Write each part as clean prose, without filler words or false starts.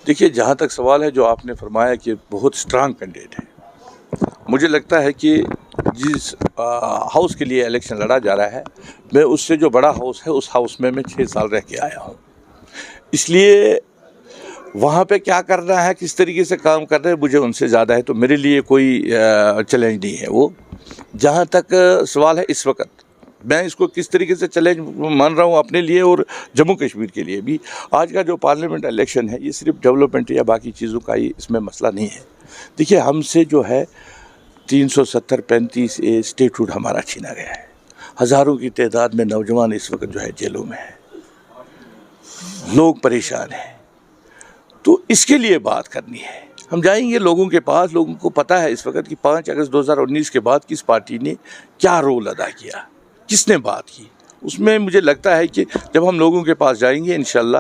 دیکھیے جہاں تک سوال ہے جو آپ نے فرمایا کہ بہت اسٹرانگ کینڈیڈیٹ ہے، مجھے لگتا ہے کہ جس ہاؤس کے لیے الیکشن لڑا جا رہا ہے، میں اس سے جو بڑا ہاؤس ہے اس ہاؤس میں 6 سال رہ کے آیا ہوں، اس لیے وہاں پہ کیا کرنا ہے، کس طریقے سے کام کرنا ہے، مجھے ان سے زیادہ ہے، تو میرے لیے کوئی چیلنج نہیں ہے وہ۔ جہاں تک سوال ہے اس وقت، میں اس کو کس طریقے سے چیلنج مان رہا ہوں اپنے لیے اور جموں کشمیر کے لیے بھی۔ آج کا جو پارلیمنٹ الیکشن ہے یہ صرف ڈیولپمنٹ یا باقی چیزوں کا ہی اس میں مسئلہ نہیں ہے۔ دیکھیے ہم سے جو ہے 370-35 اسٹیٹ ہوڈ ہمارا چھینا گیا ہے، ہزاروں کی تعداد میں نوجوان اس وقت جو ہے جیلوں میں ہیں، لوگ پریشان ہیں، تو اس کے لیے بات کرنی ہے۔ ہم جائیں گے لوگوں کے پاس، لوگوں کو پتہ ہے اس وقت کہ 5 اگست 2019 کے بعد کس پارٹی نے کیا رول ادا کیا، کس نے بات کی۔ اس میں مجھے لگتا ہے کہ جب ہم لوگوں کے پاس جائیں گے انشاءاللہ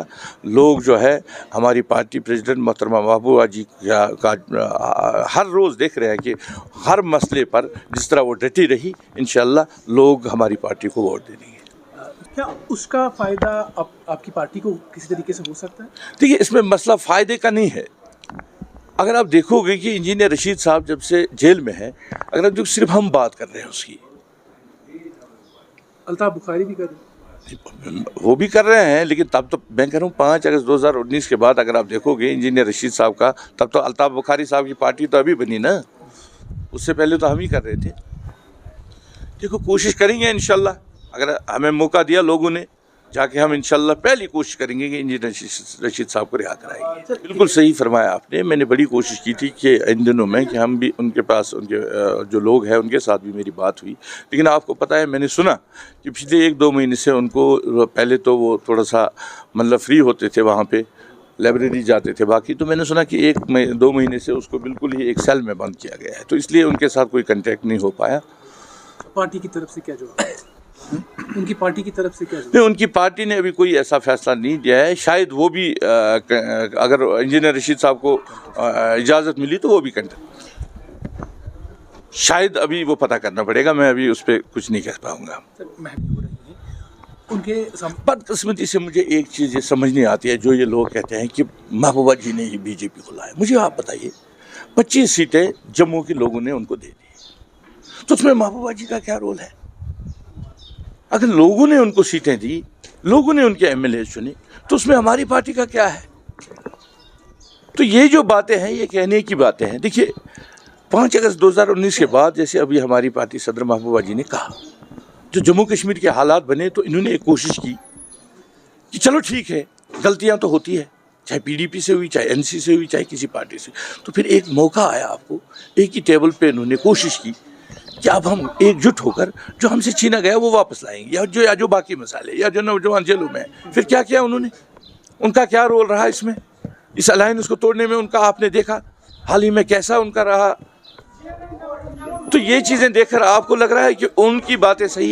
لوگ جو ہے ہماری پارٹی پریزیڈنٹ محترمہ محبوبہ جی کا ہر روز دیکھ رہے ہیں کہ ہر مسئلے پر جس طرح وہ ڈٹی رہی، انشاءاللہ لوگ ہماری پارٹی کو ووٹ دے دیں گے۔ کیا اس کا فائدہ آپ کی پارٹی کو کسی طریقے سے ہو سکتا ہے؟ دیکھیے اس میں مسئلہ فائدے کا نہیں ہے۔ اگر آپ دیکھو گے کہ انجینئر رشید صاحب جب سے جیل میں ہیں، اگر آپ صرف ہم بات کر رہے ہیں اس کی، الطاف بخاری بھی کر رہے ہیں، وہ بھی کر رہے ہیں، لیکن تب تو میں کہہ رہا ہوں 5 اگست 2019 کے بعد اگر آپ دیکھو گے انجینئر رشید صاحب کا، تب تو الطاف بخاری صاحب کی پارٹی تو ابھی بنی نا، اس سے پہلے تو ہم ہی کر رہے تھے۔ دیکھو کوشش کریں گے انشاءاللہ، اگر ہمیں موقع دیا لوگوں نے، جا کے ہم انشاءاللہ پہلی کوشش کریں گے کہ انجینئر رشید صاحب کو رہا کرائیں گے۔ بالکل صحیح فرمایا آپ نے، میں نے بڑی کوشش کی تھی کہ ان دنوں میں کہ ہم بھی ان کے پاس، ان کے جو لوگ ہیں ان کے ساتھ بھی میری بات ہوئی، لیکن آپ کو پتہ ہے میں نے سنا کہ پچھلے 1-2 مہینے سے ان کو، پہلے تو وہ تھوڑا سا مطلب فری ہوتے تھے وہاں پہ، لائبریری جاتے تھے باقی، تو میں نے سنا کہ 1-2 مہینے سے اس کو بالکل ہی ایک سیل میں بند کیا گیا ہے، تو اس لیے ان کے ساتھ کوئی کنٹیکٹ نہیں ہو پایا۔ پارٹی کی طرف سے کیا جواب ہے؟ ان کی پارٹی کی طرف سے کیا جواب؟ نہیں، ان کی پارٹی نے ابھی کوئی ایسا فیصلہ نہیں دیا ہے، شاید وہ بھی اگر انجینئر رشید صاحب کو اجازت ملی تو وہ بھی کنٹیکٹ، شاید ابھی وہ پتہ کرنا پڑے گا، میں ابھی اس پہ کچھ نہیں کہہ پاؤں گا۔ محبوب رہی ہیں ان کے بدقسمتی سے مجھے ایک چیز یہ سمجھ نہیں آتی ہے، جو یہ لوگ کہتے ہیں کہ محبوبہ جی نے بی جے پی کو لایا۔ مجھے آپ بتائیے 25 سیٹیں جموں کے لوگوں نے ان کو دے دی، تو اس میں محبوبہ جی کا کیا رول ہے؟ اگر لوگوں نے ان کو سیٹیں دی، لوگوں نے ان کے ایم ایل اے چنے، تو اس میں ہماری پارٹی کا کیا ہے؟ تو یہ جو باتیں ہیں یہ کہنے کی باتیں ہیں۔ دیکھیے 5 اگست 2019 کے بعد جیسے ابھی ہماری پارٹی صدر محبوبہ جی نے کہا، جو جموں کشمیر کے حالات بنے تو انہوں نے ایک کوشش کی کہ چلو ٹھیک ہے، غلطیاں تو ہوتی ہے، چاہے پی ڈی پی سے ہوئی، چاہے این سی سے ہوئی، چاہے کسی پارٹی سے، تو پھر ایک موقع آیا آپ کو، ایک ہی ٹیبل پہ انہوں نے کوشش کی کہ اب ہم ایک جٹ ہو کر جو ہم سے چھینا گیا وہ واپس لائیں گے، یا جو باقی مسائلے، یا جو نوجوان جیلوں میں ہیں۔ پھر کیا کیا انہوں نے، ان کا کیا رول رہا اس میں، اس الائنس کو توڑنے میں ان کا آپ نے دیکھا حال ہی میں کیسا ان کا رہا۔ تو یہ چیزیں دیکھ کر آپ کو لگ رہا ہے کہ ان کی باتیں صحیح